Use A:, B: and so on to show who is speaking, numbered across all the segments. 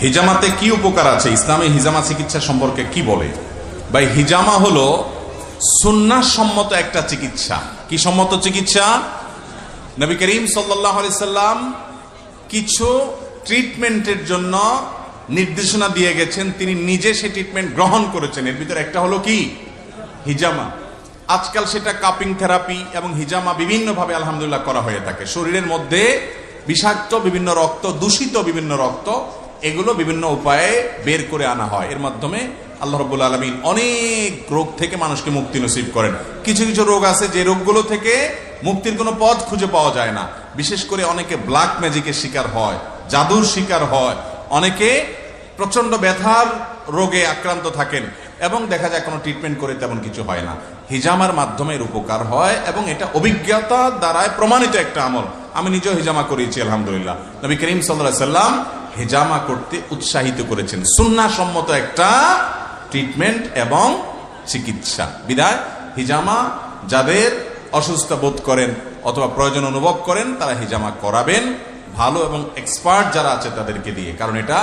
A: হিজামাতে কি উপকার আছে, ইসলামে হিজামা চিকিৎসা সম্পর্কে কি বলে? ভাই, হিজামা হলো সুন্নাহ সম্মত একটা চিকিৎসা। কি সম্মত চিকিৎসা? নবী করিম সাল্লাল্লাহু আলাইহি সাল্লাম কিছু ট্রিটমেন্টের জন্য নির্দেশনা দিয়ে গেছেন, তিনি নিজে সেই ট্রিটমেন্ট গ্রহণ করেছেন। এর ভিতরে একটা হলো কি? হিজামা। আজকাল সেটা কাপিং থেরাপি এবং হিজামা বিভিন্নভাবে আলহামদুলিল্লাহ করা হয়ে থাকে। শরীরের মধ্যে বিষাক্ত বিভিন্ন রক্ত, দূষিত বিভিন্ন রক্ত, এগুলো বিভিন্ন উপায়ে বের করে আনা হয়। এর মাধ্যমে আল্লাহ রাব্বুল আলামিন অনেক রোগ থেকে মানুষকে মুক্তি নসিব করেন। কিছু কিছু রোগ আছে যে রোগগুলো থেকে মুক্তির কোনো পথ খুঁজে পাওয়া যায় না। বিশেষ করে অনেকে ব্ল্যাক ম্যাজিকের শিকার হয়, জাদুর শিকার হয়, অনেকে প্রচন্ড ব্যথার রোগে আক্রান্ত থাকেন এবং দেখা যায় কোনো ট্রিটমেন্ট করে তেমন কিছু হয় না। হিজামার মাধ্যমে এর উপকার হয় এবং এটা অভিজ্ঞতা দ্বারায় প্রমাণিত একটা আমল। আমি নিজেও হিজামা করেছি আলহামদুলিল্লাহ। নবী করিম সাল্লাল্লাহু আলাইহি সাল্লাম হিজামা করতে উৎসাহিত করেছেন। সুন্নাহ সম্মত একটা ট্রিটমেন্ট এবং চিকিৎসা। বিদায় হিজামা যাদের অসুস্থ বোধ করেন অথবা প্রয়োজন অনুভব করেন তারা হিজামা করাবেন, ভালো এবং এক্সপার্ট যারা আছে তাদেরকে দিয়ে, কারণ এটা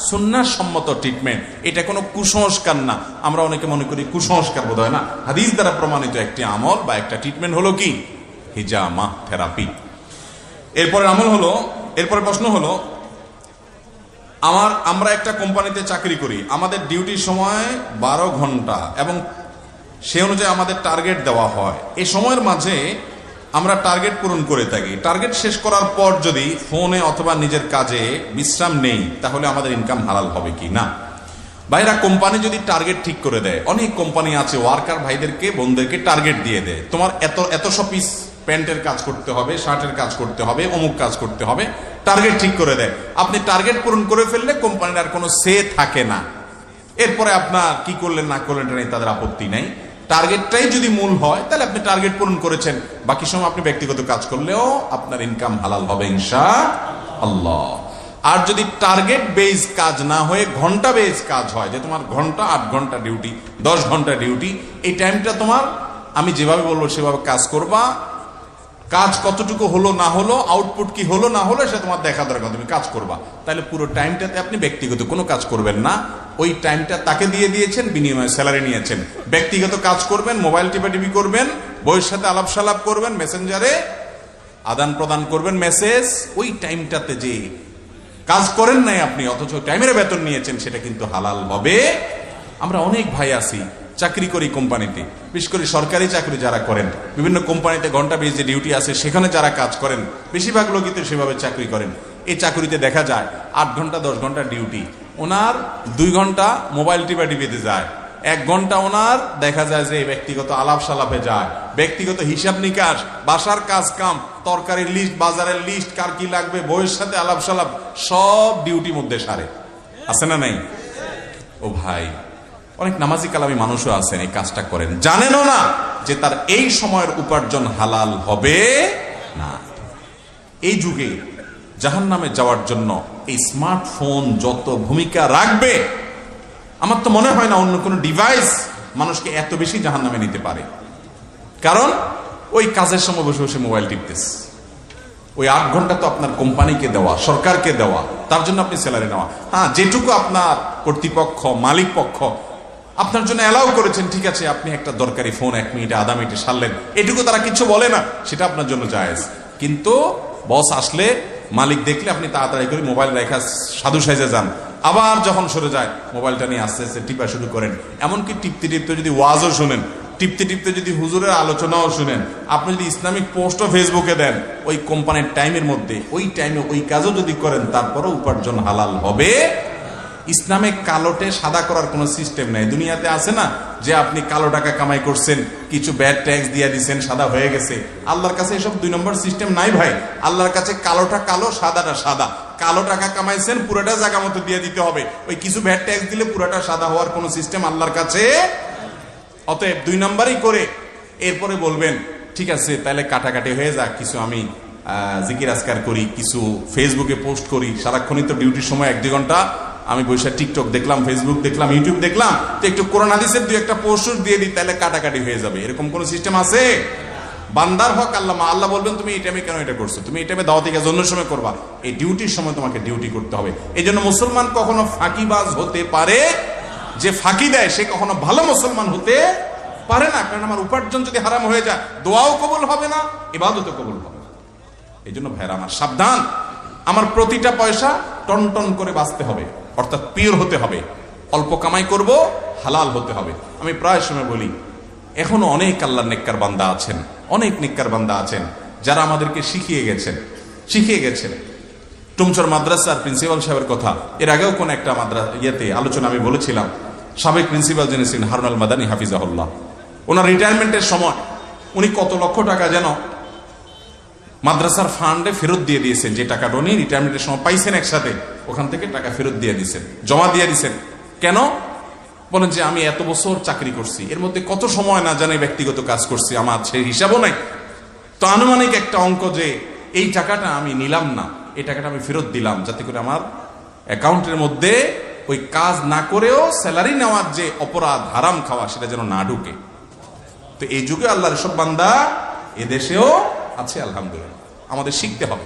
A: সুন্নাহ সম্মত ট্রিটমেন্ট। এটা কোনো কুসংস্কার না। আমরা অনেকে মনে করি কুসংস্কার বোধ হয়, না, হাদিস দ্বারা প্রমাণিত একটি আমল বা একটা ট্রিটমেন্ট হলো কি? হিজামা থেরাপি। এরপরে আমল হলো, এরপরে প্রশ্ন হলো, আমরা একটা কোম্পানিতে চাকরি করি, আমাদের ডিউটির সময় 12 ঘন্টা এবং সে অনুযায়ী আমাদের টার্গেট দেওয়া হয়। এই সময়ের মাঝে আমরা টার্গেট পূরণ করে থাকি। টার্গেট শেষ করার পর যদি ফোনে অথবা নিজের কাজে বিশ্রাম নেই, তাহলে আমাদের ইনকাম হালাল হবে কি না? ভাইরা, কোম্পানি যদি টার্গেট ঠিক করে দেয়, অনেক কোম্পানি আছে ওয়ার্কার ভাইদেরকে, বোনদেরকে টার্গেট দিয়ে দেয়, তোমার এতশো পিস প্যান্টের কাজ করতে হবে, শার্টের কাজ করতে হবে, অমুক কাজ করতে হবে, টার্গেট ঠিক করে দেয়। আপনি টার্গেট পূরণ করে ফেললে কোম্পানির আর কোনো সে থাকে না। এরপরে আপনার কি করলেন না করলেন এটা নিয়ে তাদের আপত্তি নাই। টার্গেটটাই যদি মূল হয় তাহলে আপনি টার্গেট পূরণ করেছেন, বাকি সময় আপনি ব্যক্তিগত কাজ করলেও আপনার ইনকাম হালাল হবে ইনশাআল্লাহ। আর যদি টার্গেট বেজ কাজ না হয়ে ঘন্টা বেজ কাজ হয়, যে তোমার ঘন্টা 8 ঘন্টা ডিউটি, 10 ঘন্টা ডিউটি, এই টাইমটা তোমার আমি যেভাবে বলবো সেভাবে কাজ করবা, কাজ কতটুকু হলো না হলো, আউটপুট কি হলো না হলো সে তোমার দেখা দরকার, তুমি কাজ করবা। তাহলে পুরো টাইমটাতে আপনি ব্যক্তিগত কোনো কাজ করবেন না। ওই টাইমটা তাকে দিয়ে দিয়েছেন, বিনিময়ে স্যালারি নিয়েছেন। ব্যক্তিগত কাজ করবেন, মোবাইল টিপাটিপি করবেন, বইয়ের সাথে আলাপ সালাপ করবেন, মেসেঞ্জারে আদান প্রদান করবেন মেসেজ। ওই টাইমটাতে যে কাজ করেন নাই আপনি, অথচ টাইমের বেতন নিয়েছেন, সেটা কিন্তু হালাল হবে। আমরা অনেক ভাই আছি, চাকরি করি কোম্পানিতে, বিশেষ করে সরকারি চাকরি যারা করেন, বিভিন্ন কোম্পানিতে ঘন্টা বেজ যে ডিউটি আছে সেখানে যারা কাজ করেন, বেশিরভাগ লোকই তো সেভাবে চাকরি করেন। এই চাকরিতে দেখা যায় 8 ঘন্টা 10 ঘন্টা ডিউটি, ওনার 2 ঘন্টা মোবাইল টিপাটিপিতে যায়, 1 ঘন্টা ওনার দেখা যায় যে ব্যক্তিগত আলাপ সালাপে যায়, ব্যক্তিগত হিসাব নিকাশ, বাসার কাজ কাম, তরকারির লিস্ট, বাজারের লিস্ট, কার কি লাগবে, বইয়ের সাথে আলাপ সালাপ, সব ডিউটি মধ্যে সারে। আছে না নাই? ও ভাই, অনেক নামাজি কালামী মানুষও আছেন এই কাজটা করেন, জানেনও না যে তার এই সময়ের উপার্জন হালাল হবে না। এই যুগে জাহান্নামে যাওয়ার জন্য এই স্মার্টফোন যত ভূমিকা রাখবে, আমার তো মনে হয় না অন্য কোনো ডিভাইস মানুষকে এত বেশি জাহান্নামে নিতে পারে। কারণ ওই কাজের সময় বসে বসে মোবাইল টিপতেছে। ওই 8 ঘন্টা তো আপনার কোম্পানিকে দেওয়া, সরকারকে দেওয়া, তার জন্য আপনি স্যালারি নেওয়া। হ্যাঁ, যেটুকু আপনার কর্তৃপক্ষ, মালিক পক্ষ আপনার জন্য অ্যালাউ করেছেন, ঠিক আছে, আপনি একটা দরকারি ফোন 1 মিনিটে, আধা মিনিটে সারলেন, এটুকু তারা কিছু বলে না, সেটা আপনার জন্য জায়েজ। কিন্তু বস আসলে, মালিক দেখলে আপনি তাড়াতাড়ি করে মোবাইল রেখা সাধু সাইজে যান, আবার যখন সরে যায় মোবাইলটা নিয়ে আস্তে আস্তে টিপা শুরু করেন। এমনকি টিপতে টিপতে যদি ওয়াজও শুনেন, টিপতে টিপতে যদি হুজুরের আলোচনাও শুনেন, আপনি যদি ইসলামিক পোস্টও ফেসবুকে দেন, ওই কোম্পানির টাইমের মধ্যে, ওই টাইমে ওই কাজও যদি করেন, তারপরও উপার্জন হালাল হবে। ইসলামে কালোটে সাদা করার কোনো সিস্টেম নেই। দুনিয়াতে আছে না যে আপনি কালো টাকা কামাই করছেন, কিছু ব্যাড ট্যাক্স দিয়ে দিচ্ছেন, সাদা হয়ে গেছে। আল্লাহর কাছে এসব 2 নম্বর সিস্টেম নাই ভাই। আল্লাহর কাছে কালোটা কালো, সাদাটা সাদা। কালো টাকা কামাইছেন, পুরোটা জায়গা মতো দিয়ে দিতে হবে। ওই কিছু ব্যাড ট্যাক্স দিলে পুরোটা সাদা হওয়ার কোনো সিস্টেম আল্লাহর কাছে। অতএব 2 নম্বরই করে এরপরে বলবেন, ঠিক আছে তাহলে কাটাকাটি হয়ে যাক, কিছু আমি জিকির আজকার করি, কিছু ফেসবুকে পোস্ট করি, সারাক্ষণই তো ডিউটির সময় 1-2 ঘন্টা আমি বসে টিকটক দেখলাম, ফেসবুক দেখলাম, ইউটিউব দেখলাম, তো একটু কোরআন হাদিসের 2-1 পোস্ট দিয়ে দিই, তাহলে কাটাকাটি হয়ে যাবে। এরকম কোন সিস্টেম আছে? বান্দার হক আল্লাহ বলবেন তুমি এই টাইমে কেন এটা করছো, তুমি এই টাইমে দাওয়াতি কাজ অন্য সময় করবা, এই ডিউটির সময় তোমাকে ডিউটি করতে হবে। এই জন্য মুসলমান কখনো ফাঁকিবাজ হতে পারে, যে ফাঁকি দেয় সে কখনো ভালো মুসলমান হতে পারে না। কারণ আমার উপার্জন যদি হারাম হয়ে যায়, দোয়াও কবুল হবে না, ইবাদতও কবুল হবে না। এই জন্য ভাইরা আমার সাবধান, আমার প্রতিটা পয়সা টন টন করে বাঁচতে হবে, অর্থাৎ পিওর হতে হবে, অল্প কামাই করব, হালাল হতে হবে। আমি প্রায় সময় বলি, এখনো অনেক আল্লাহর নেককার বান্দা আছেন, অনেক নেককার বান্দা আছেন যারা আমাদেরকে শিখিয়ে গেছেন। টুমচর মাদ্রাসার প্রিন্সিপাল সাহেবের কথা এর আগেও কোন একটা আলোচনা আমি বলেছিলাম। সাবেক প্রিন্সিপাল যিনি ছিলেন হারুন আল মাদানী হাফিজাহুল্লাহ, ওনার রিটায়ারমেন্টের সময় উনি কত লক্ষ টাকা যেন মাদ্রাসার ফান্ডে ফেরত দিয়ে দিয়েছেন, যে টাকাটা উনি রিটায়ারমেন্টের সময় পাইছেন একসাথে, ওখান থেকে টাকা ফেরত দিয়ে দিয়েছেন, জমা দিয়ে দিয়েছেন। কেন? বলেন যে আমি এত বছর চাকরি করছি, এর মধ্যে কত সময় না জানি ব্যক্তিগত কাজ করছি, আমার সেই হিসাবও নাই। তো আনুমানিক একটা অঙ্ক যে এই টাকাটা আমি নিলাম না, এই টাকাটা আমি ফেরত দিলাম, যাতে করে আমার অ্যাকাউন্টের মধ্যে ওই কাজ না করেও স্যালারি নেওয়ার যে অপরাধ, হারাম খাওয়া, সেটা যেন না ঢুকে। তো এই যুগে আল্লাহর সব বান্দা এদেশেও আছে, আলহামদুলিল্লাহ। আমাদের শিখতে হবে।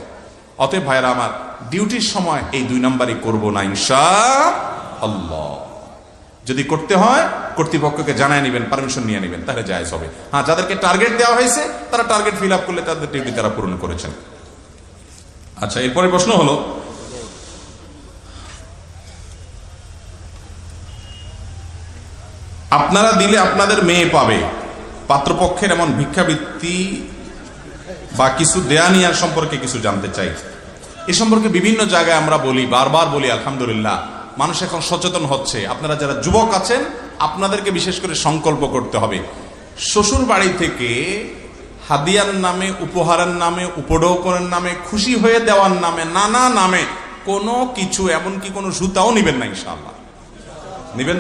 A: অতএব ভাইরা আমার, ডিউটির সময় এই 2 নাম্বারই করব না ইনশাআল্লাহ। যদি করতে হয় কর্তৃপক্ষকে জানায় নেবেন, পারমিশন নিয়ে নেবেন, তাহলে জায়েজ হবে। হ্যাঁ, যাদেরকে টার্গেট দেওয়া হয়েছে তারা টার্গেট ফিল আপ করলে তাদের ডিউটি তারা পূরণ করেছেন। আচ্ছা, এরপরে প্রশ্ন হলো, আপনারা দিলে আপনাদের মেয়ে পাবে, পাত্রপক্ষের এমন ভিক্ষাবৃত্তি বা কিছু দেয়া নেয়ার সম্পর্কে কিছু জানতে চাই। এ সম্পর্কে বিভিন্ন জায়গায় আমরা বলি, বারবার বলি, আলহামদুলিল্লাহ মানুষ এখন সচেতন হচ্ছে। আপনারা যারা যুবক আছেন, আপনাদেরকে বিশেষ করে সংকল্প করতে হবে, শ্বশুর বাড়ি থেকে হাদিয়ার নামে, উপহারের নামে, উপঢৌকনের নামে, খুশি হয়ে দেওয়ার নামে, নানা নামে কোনো কিছু, এমনকি কোনো জুতাও নিবেন না, ইনশাআল্লাহ নিবেন।